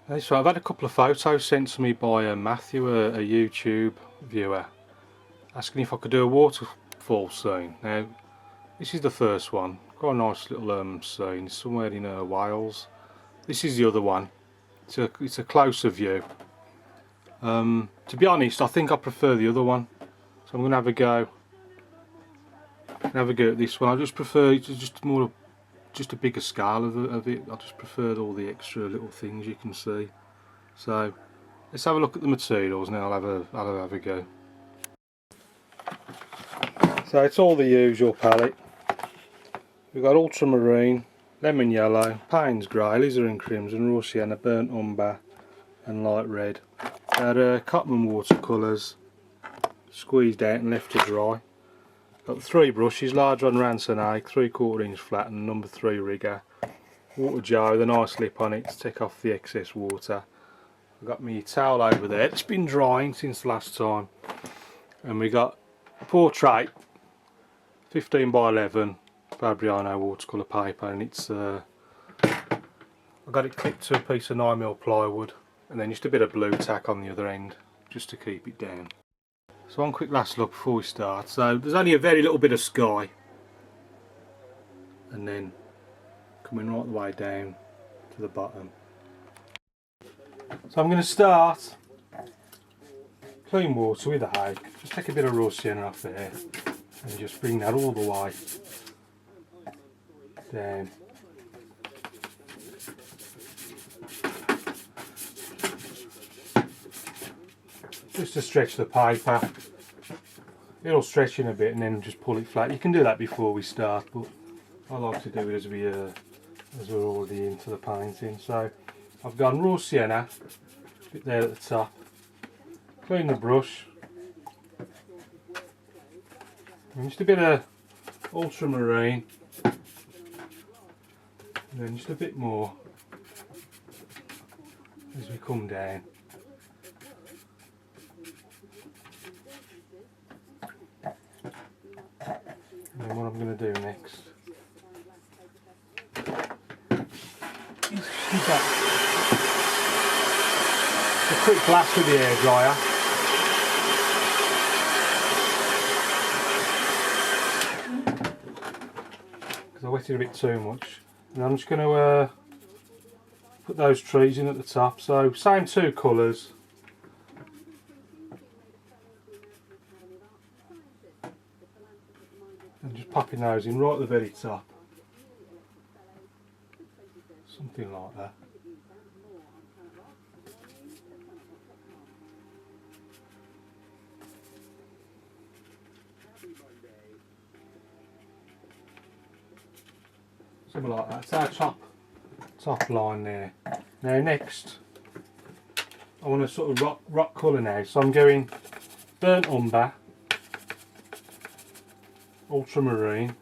So I've had a couple of photos sent to me by Matthew, a YouTube viewer, asking if I could do a waterfall scene. Now, this is the first one. Got a nice little scene somewhere in Wales. This is the other one. It's a closer view. To be honest, I think I prefer the other one. So I'm going to have a go. At this one. I just prefer it's just a bigger scale of it. I just preferred all the extra little things you can see. So let's have a look at the materials now. I'll have a go. So it's all the usual palette. We've got ultramarine, lemon yellow, Payne's grey, alizarin crimson, raw sienna, burnt umber and light red. They're Cotman watercolours, squeezed out and left to dry. Got 3 brushes, large one Ransonade, 3/4 inch flat and number 3 rigger. Water jar with a nice lip on it to take off the excess water. I've got my towel over there, it's been drying since last time. And we got portrait 15 by 11 Fabriano Watercolour Paper, and it's I've got it clipped to a piece of 9mm plywood and then just a bit of blue tack on the other end just to keep it down. So one quick last look before we start. So there's only a very little bit of sky and then coming right the way down to the bottom. So I'm going to start clean water with a hake, just take a bit of raw sienna off there and just bring that all the way down. Just to stretch the paper. It'll stretch in a bit and then just pull it flat. You can do that before we start, but I like to do it as we're already into the painting. So I've gone raw sienna, a bit there at the top. Clean the brush. And just a bit of ultramarine. And then just a bit more as we come down. And then what I'm going to do next is keep that a quick blast with the hairdryer. Because I wetted a bit too much. And I'm just going to put those trees in at the top. So same 2 colours. And just popping those in right at the very top. Something like that. Something like that. It's our top line there. Now next, I want a sort of rock colour now. So I'm going burnt umber, ultramarine,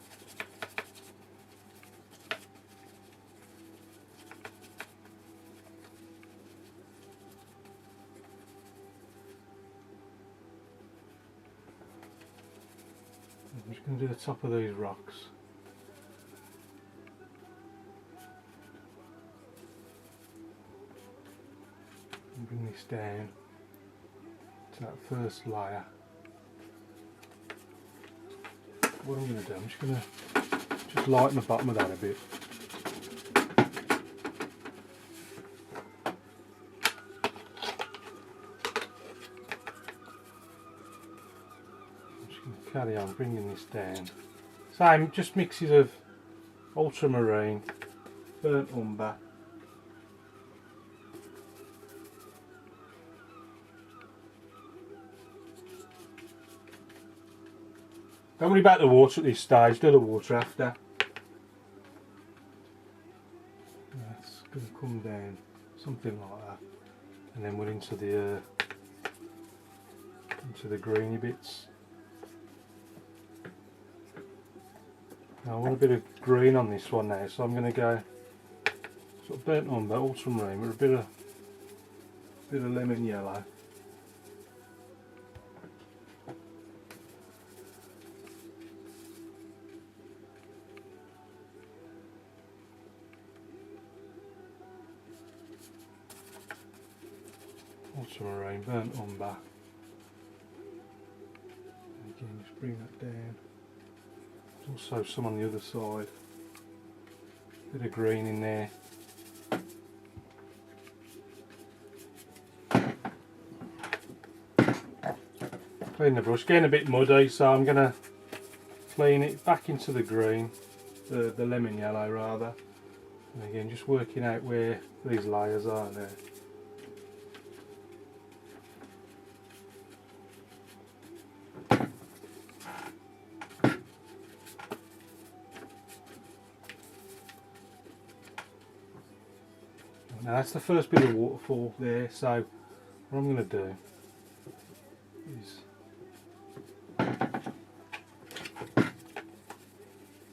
I'm just going to do the top of these rocks. And bring this down to that first layer. What I'm going to do, I'm just going to lighten the bottom of that a bit. I'm just going to carry on bringing this down. Same, just mixes of ultramarine, burnt umber, don't worry about the water at this stage, do the water after. That's going to come down, something like that. And then we're into the greeny bits. Now I want a bit of green on this one now, so I'm going to go sort of burnt umber, ultramarine with a bit of lemon yellow. ultramarine, burnt umber. And again, just bring that down. There's also some on the other side. Bit of green in there. Clean the brush, getting a bit muddy, so I'm going to clean it back into the green, the lemon yellow rather. And again, just working out where these layers are there. Now that's the first bit of waterfall there, so what I'm going to do is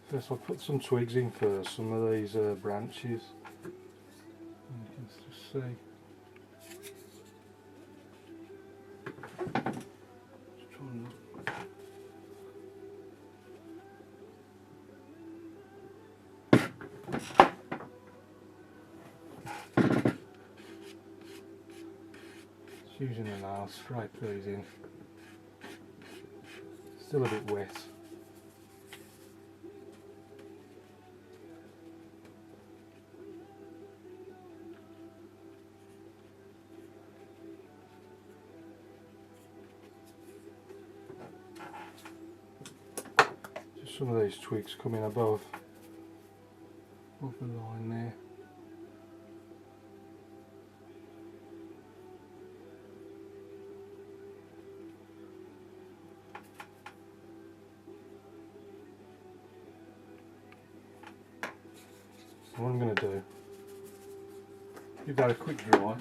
first I'll put some twigs in first, some of these branches. And you can just see. Just try and look. Just using the nail, scrape these in. Still a bit wet. Some of these twigs coming above the line there. So what I'm going to do, give that a quick dry.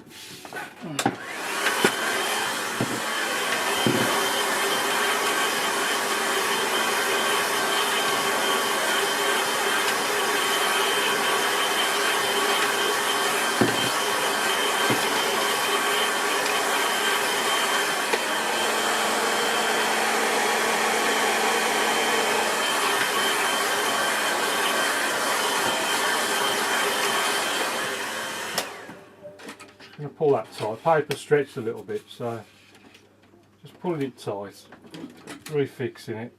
I'm going to pull that tight. Paper stretched a little bit, so just pulling it tight, refixing it.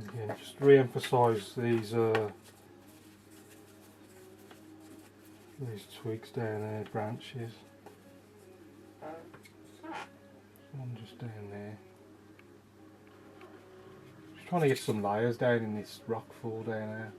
Again, just re-emphasise these twigs down there, branches. One just down there. Just trying to get some layers down in this rock fall down there.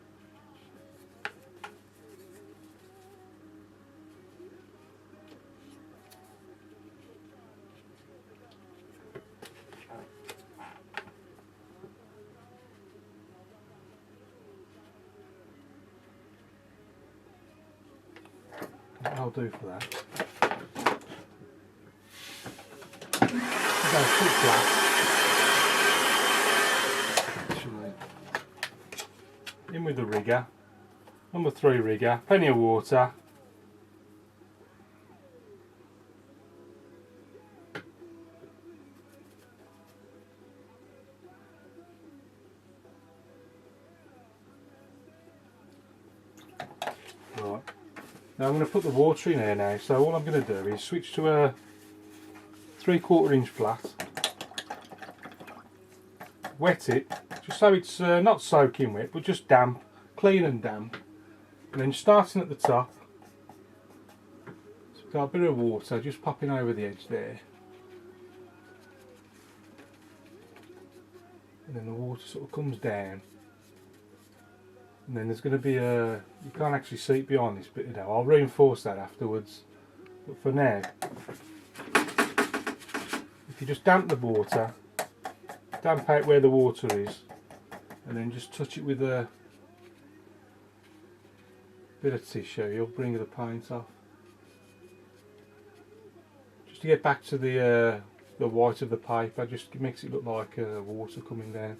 I'll do for that. Go quick black. In with the rigger. Number 3 rigger. Plenty of water. Right. Now I'm going to put the water in here now, so all I'm going to do is switch to a 3/4 inch flat, wet it, just so it's not soaking wet, but just damp, clean and damp, and then starting at the top, so we've got a bit of water just popping over the edge there, and then the water sort of comes down. And then there's going to be a, you can't actually see it behind this bit now, I'll reinforce that afterwards, but for now, if you just damp the water, damp out where the water is, and then just touch it with a bit of tissue, you'll bring the paint off. Just to get back to the white of the paper, just makes it look like water coming down.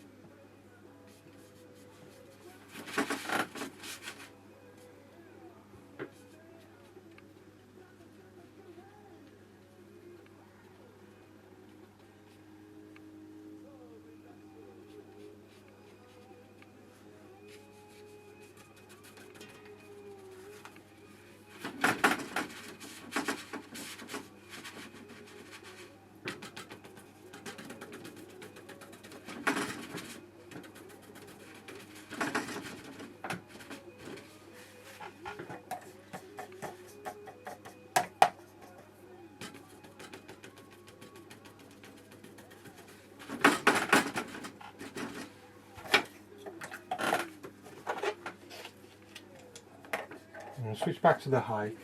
And switch back to the hake.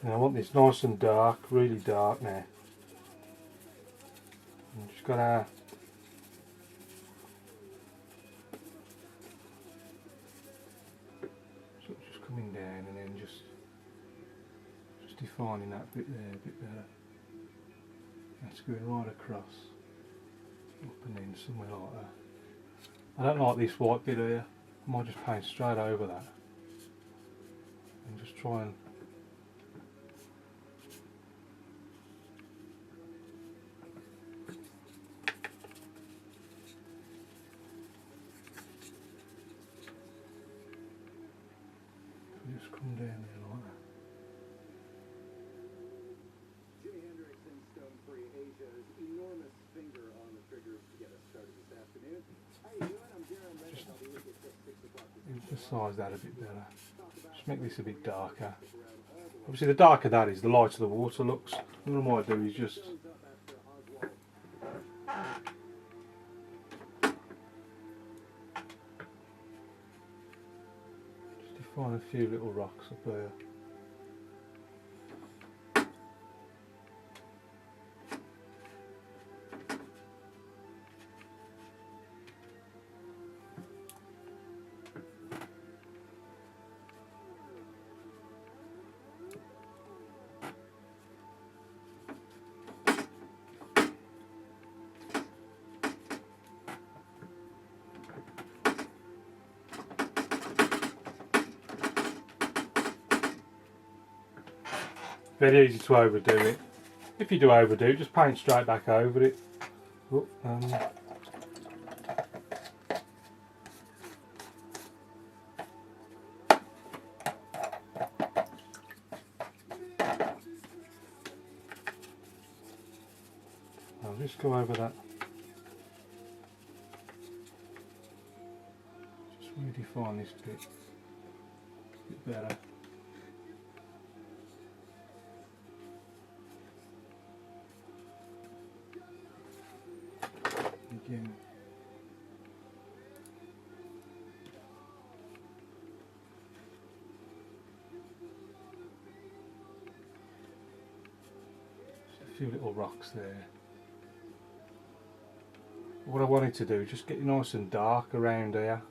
And I want this nice and dark, really dark now. And just got our sort of just coming down and then just defining that bit there a bit better. That's going right across, up and in somewhere like that. I don't like this white bit here. I might just paint straight over that and just try and just come down there like that. Just size that a bit better. Just make this a bit darker. Obviously the darker that is, the lighter the water looks. What I might do is just define a few little rocks up there. Very easy to overdo it. If you do overdo it, just paint straight back over it. Oh, I'll just go over that. Just redefine this bit a bit better. Again. Just a few little rocks there. What I wanted to do is just get it nice and dark around here,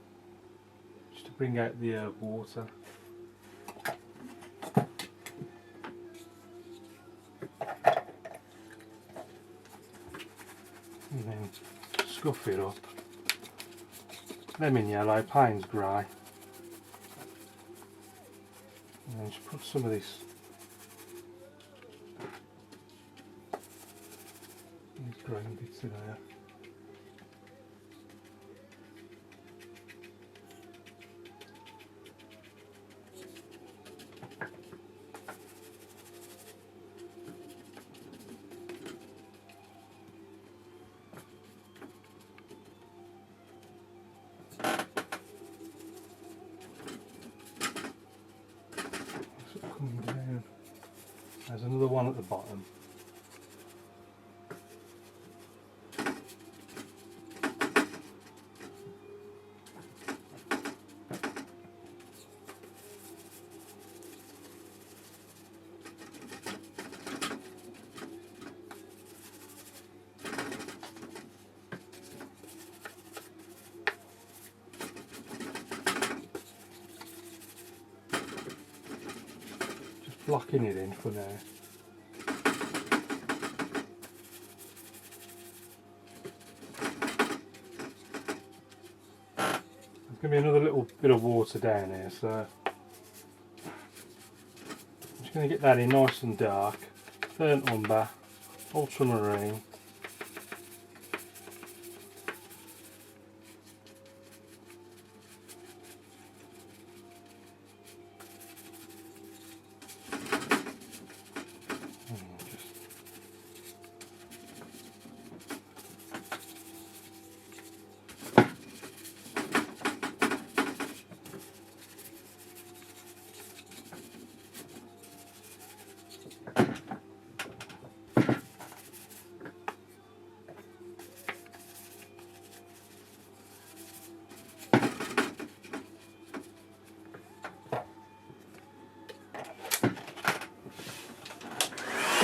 just to bring out the water. And then scuff it up. Lemon yellow, Payne's grey. And then just put some of this these green bits in there. Coming down. There's another one at the bottom. Blocking it in for now. There's going to be another little bit of water down here, so I'm just going to get that in nice and dark. Burnt umber, ultramarine.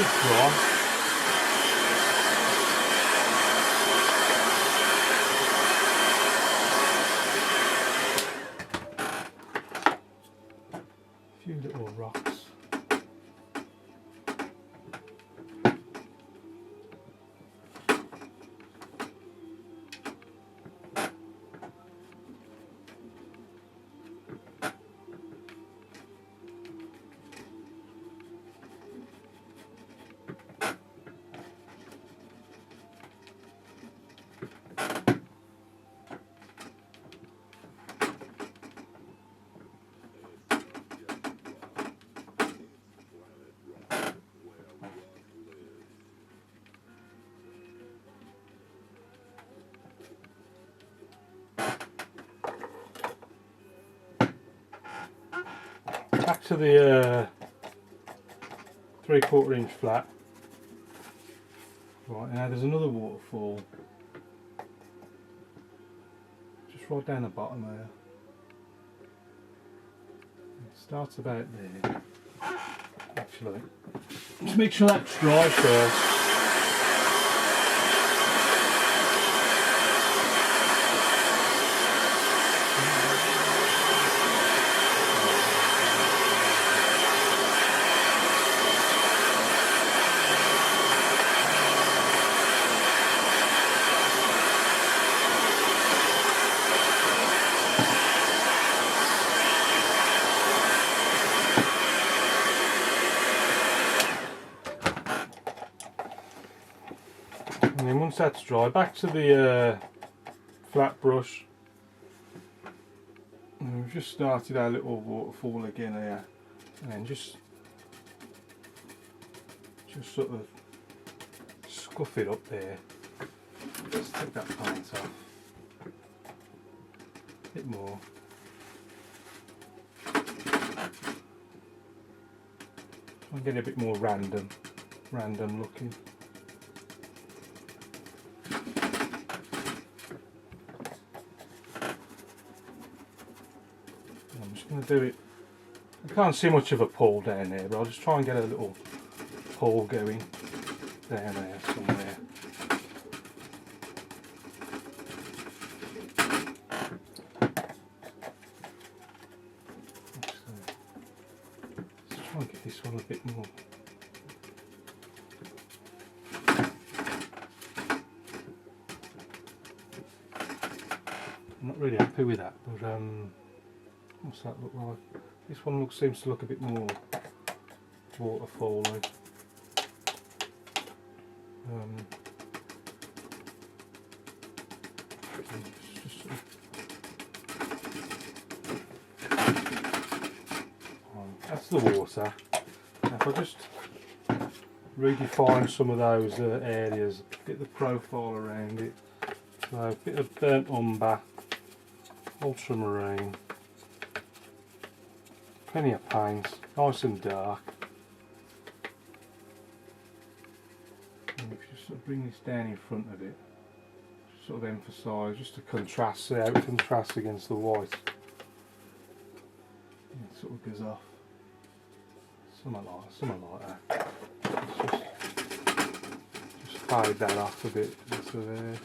it's dry. A few little rocks. Back to the 3/4 inch flat. Right, now there's another waterfall just right down the bottom there. It starts about there. Actually, just make sure that's dry first. And then once that's dry, back to the flat brush. And we've just started our little waterfall again here, and then just sort of scuff it up there. Let's take that paint off. A bit more. Try and get a bit more random looking. I'm just going to do it. I can't see much of a pull down there, but I'll just try and get a little pull going down there somewhere. Let's try and get this one a bit more. I'm not really happy with that, but what's that look like? This one seems to look a bit more waterfall-y. That's the water. Now if I just redefine some of those areas, get the profile around it. So a bit of burnt umber, ultramarine, plenty of paint, nice and dark. And if you just sort of bring this down in front of it, just sort of emphasise, just to contrast, see how it contrasts against the white. And it sort of goes off. Something like that. Just fade that off a bit into there. And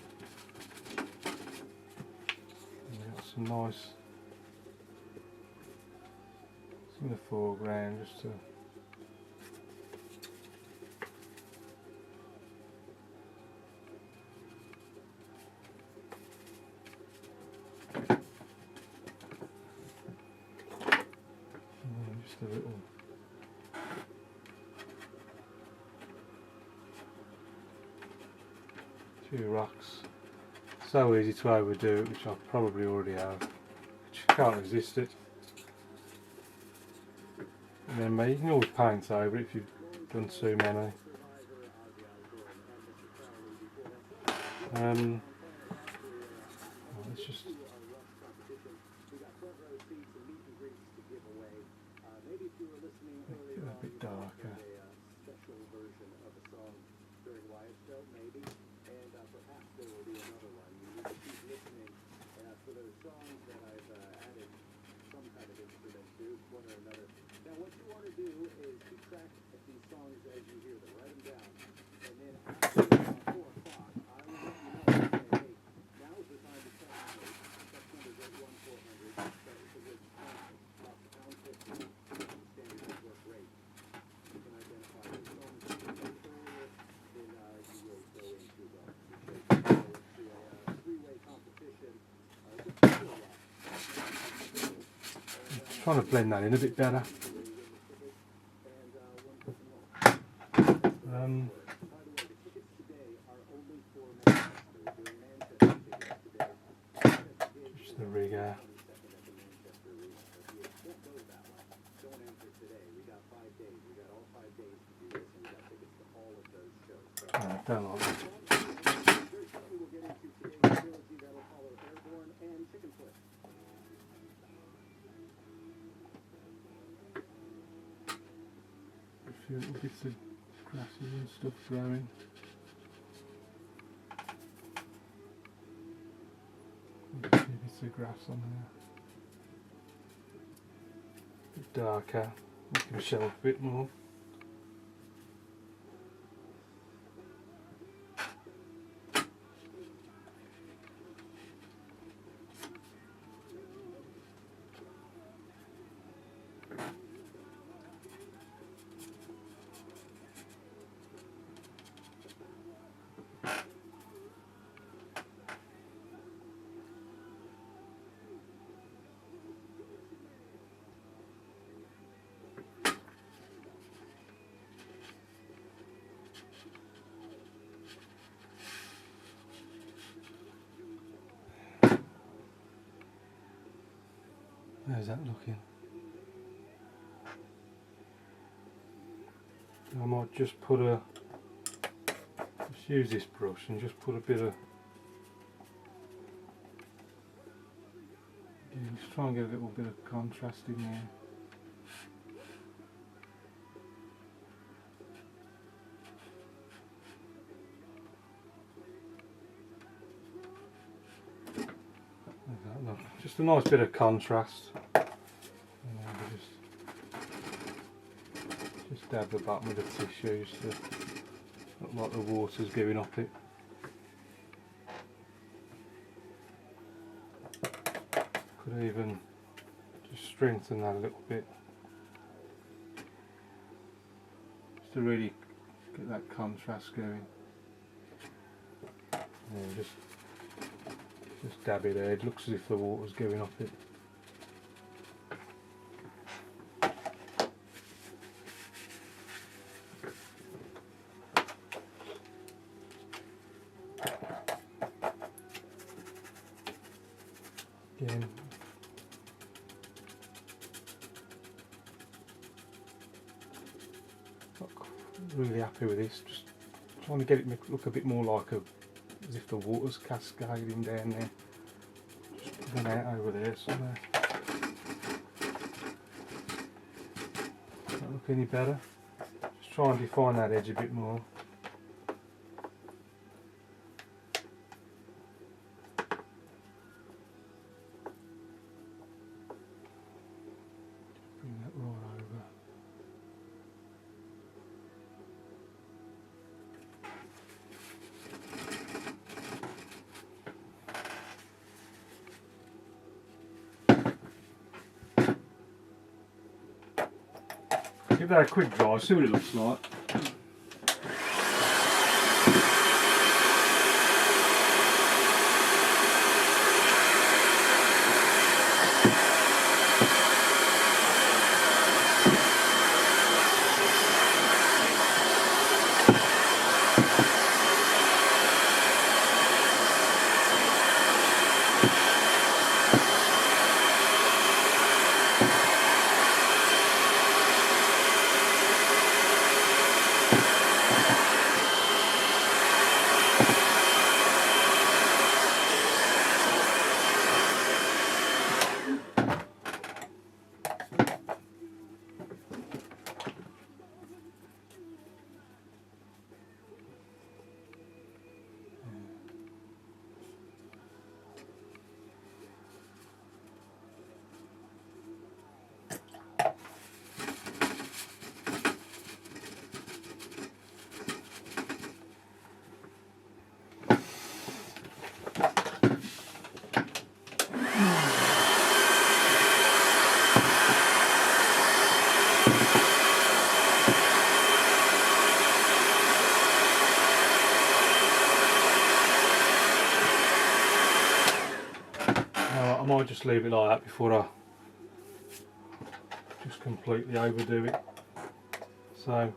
we've got some nice, in the foreground, just to just a little few rocks. So easy to overdo it, which I probably already have. But you can't resist it. And then you can always paint over it if you've done too many. Let's just make it a bit darker. Now what you want to do is keep track of these songs as you hear them, right? trying to blend that in a bit better. Just the rigger. I don't like it. A few little bits of grasses and stuff growing. A few bits of grass on there. A bit darker, make them show a bit more. How's that looking? I might just use this brush and just put a bit of, just try and get a little bit of contrast in there. Just a nice bit of contrast. Just dab the bottom with the tissues to look like the water's giving up it. Could even just strengthen that a little bit, just to really get that contrast going. And just dab it there. It looks as if the water's going up it. Again. Not really happy with this. Just trying to get it look a bit more like as if the water's cascading down there. Just put it out over there somewhere. Does that look any better? Just try and define that edge a bit more. Bring that right over. Give that a quick dry, see what it looks like. I might just leave it like that before just completely overdo it. So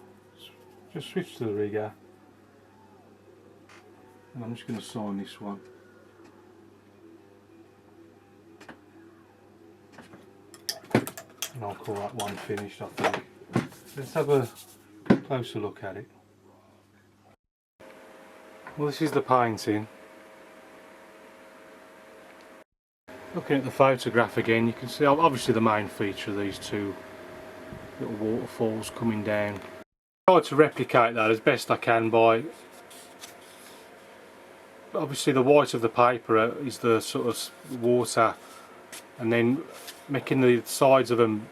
just switch to the rigger, and I'm just going to sign this one. And I'll call that one finished, I think. Let's have a closer look at it. Well, this is the painting. Looking at the photograph again, you can see obviously the main feature of these two little waterfalls coming down. I tried to replicate that as best I can by, obviously the white of the paper is the sort of water, and then making the sides of them,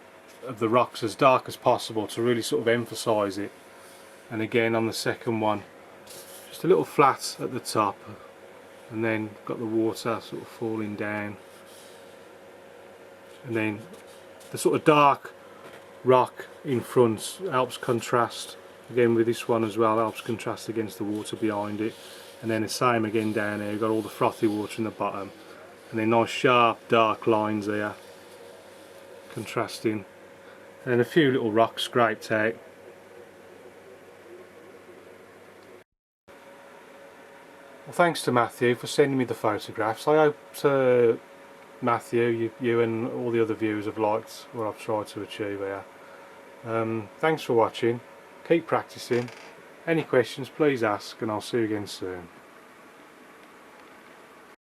of the rocks, as dark as possible to really sort of emphasise it. And again on the second one, just a little flat at the top, and then got the water sort of falling down, and then the sort of dark rock in front helps contrast again with this one as well, helps contrast against the water behind it. And then the same again down here, you've got all the frothy water in the bottom, and then nice sharp dark lines there contrasting, and then a few little rocks scraped out. Well, thanks to Matthew for sending me the photographs. I hope Matthew, you and all the other viewers have liked what I've tried to achieve here. Thanks for watching, keep practicing. Any questions please ask, and I'll see you again soon.